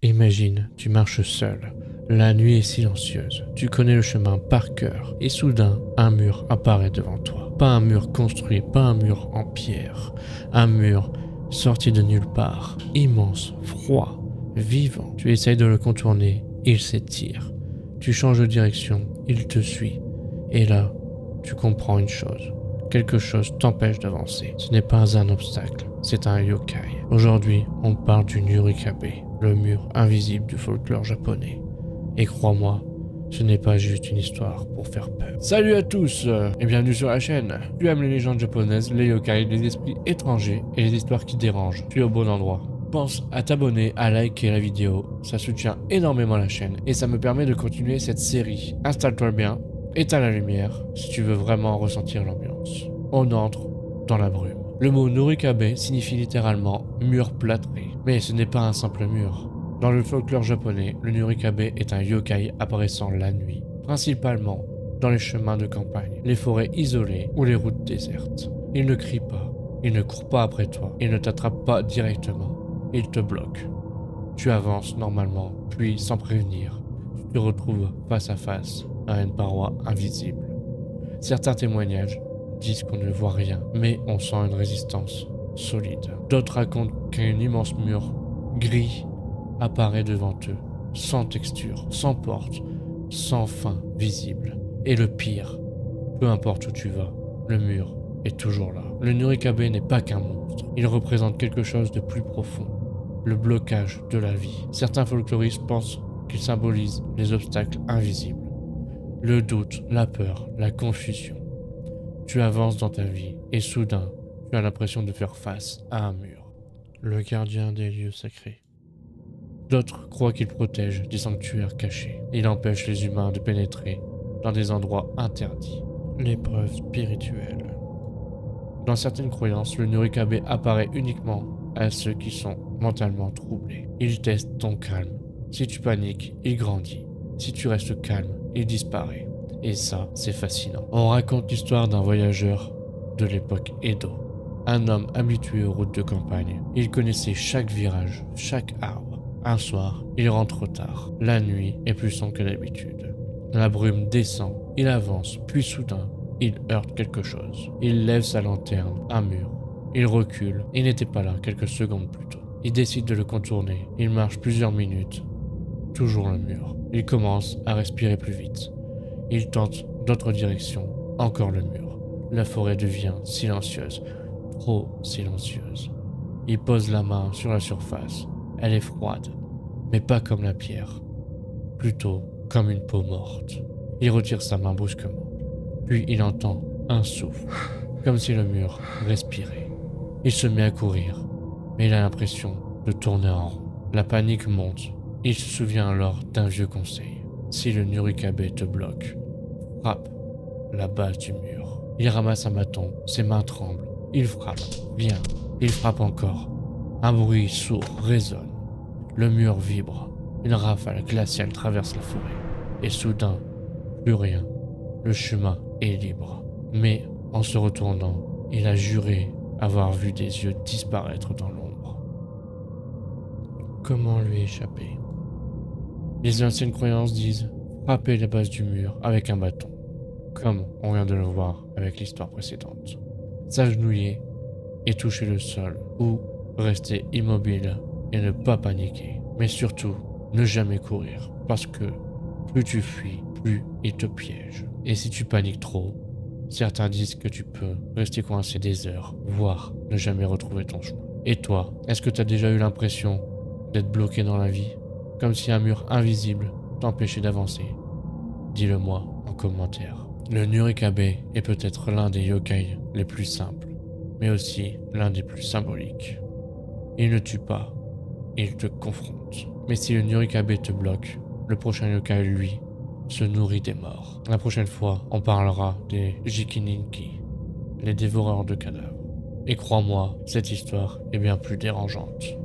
Imagine, tu marches seul. La nuit est silencieuse. Tu connais le chemin par cœur. Et soudain, un mur apparaît devant toi. Pas un mur construit, pas un mur en pierre. Un mur sorti de nulle part. Immense, froid, vivant. Tu essayes de le contourner, il s'étire. Tu changes de direction, il te suit. Et là, tu comprends une chose. Quelque chose t'empêche d'avancer. Ce n'est pas un obstacle, c'est un yokai. Aujourd'hui, on parle du Nurikabe, le mur invisible du folklore japonais. Et crois-moi, ce n'est pas juste une histoire pour faire peur. Salut à tous et bienvenue sur la chaîne. Tu aimes les légendes japonaises, les yokai, les esprits étrangers et les histoires qui dérangent. Tu es au bon endroit. Pense à t'abonner, à liker la vidéo, ça soutient énormément la chaîne et ça me permet de continuer cette série. Installe-toi bien, éteins la lumière si tu veux vraiment ressentir l'ambiance. On entre dans la brume. Le mot Nurikabe signifie littéralement mur plâtré, mais ce n'est pas un simple mur. Dans le folklore japonais, le Nurikabe est un yokai apparaissant la nuit, principalement dans les chemins de campagne, les forêts isolées ou les routes désertes. Il ne crie pas, il ne court pas après toi, il ne t'attrape pas directement, il te bloque. Tu avances normalement, puis sans prévenir, tu te retrouves face à face à une paroi invisible. Certains témoignages disent qu'on ne voit rien, mais on sent une résistance solide. D'autres racontent qu'un immense mur gris apparaît devant eux, sans texture, sans porte, sans fin visible. Et le pire, peu importe où tu vas, le mur est toujours là. Le Nurikabe n'est pas qu'un monstre, il représente quelque chose de plus profond, le blocage de la vie. Certains folkloristes pensent qu'il symbolise les obstacles invisibles, le doute, la peur, la confusion. Tu avances dans ta vie et soudain, tu as l'impression de faire face à un mur. Le gardien des lieux sacrés. D'autres croient qu'il protège des sanctuaires cachés. Il empêche les humains de pénétrer dans des endroits interdits. L'épreuve spirituelle. Dans certaines croyances, le Nurikabe apparaît uniquement à ceux qui sont mentalement troublés. Il teste ton calme. Si tu paniques, il grandit. Si tu restes calme, il disparaît. Et ça, c'est fascinant. On raconte l'histoire d'un voyageur de l'époque Edo. Un homme habitué aux routes de campagne. Il connaissait chaque virage, chaque arbre. Un soir, il rentre trop tard. La nuit est plus sombre que d'habitude. La brume descend, il avance, puis soudain, il heurte quelque chose. Il lève sa lanterne, un mur. Il recule, il n'était pas là quelques secondes plus tôt. Il décide de le contourner. Il marche plusieurs minutes. Toujours le mur. Il commence à respirer plus vite. Il tente d'autres directions, encore le mur. La forêt devient silencieuse, trop silencieuse. Il pose la main sur la surface. Elle est froide, mais pas comme la pierre, plutôt comme une peau morte. Il retire sa main brusquement, puis il entend un souffle, comme si le mur respirait. Il se met à courir, mais il a l'impression de tourner en rond. La panique monte. Il se souvient alors d'un vieux conseil. Si le Nurikabe te bloque, frappe la base du mur. Il ramasse un bâton, ses mains tremblent. Il frappe, bien, il frappe encore. Un bruit sourd résonne. Le mur vibre. Une rafale glaciale traverse la forêt. Et soudain, plus rien. Le chemin est libre. Mais en se retournant, il a juré avoir vu des yeux disparaître dans l'ombre. Comment lui échapper? Les anciennes croyances disent frapper la base du mur avec un bâton, comme on vient de le voir avec l'histoire précédente. S'agenouiller et toucher le sol, ou rester immobile et ne pas paniquer. Mais surtout, ne jamais courir, parce que plus tu fuis, plus il te piège. Et si tu paniques trop, certains disent que tu peux rester coincé des heures, voire ne jamais retrouver ton chemin. Et toi, est-ce que tu as déjà eu l'impression d'être bloqué dans la vie, comme si un mur invisible t'empêchait d'avancer? Dis-le moi en commentaire. Le Nurikabe est peut-être l'un des yokai les plus simples, mais aussi l'un des plus symboliques. Il ne tue pas, il te confronte. Mais si le Nurikabe te bloque, le prochain yokai, lui, se nourrit des morts. La prochaine fois, on parlera des Jikininki, les dévoreurs de cadavres. Et crois-moi, cette histoire est bien plus dérangeante.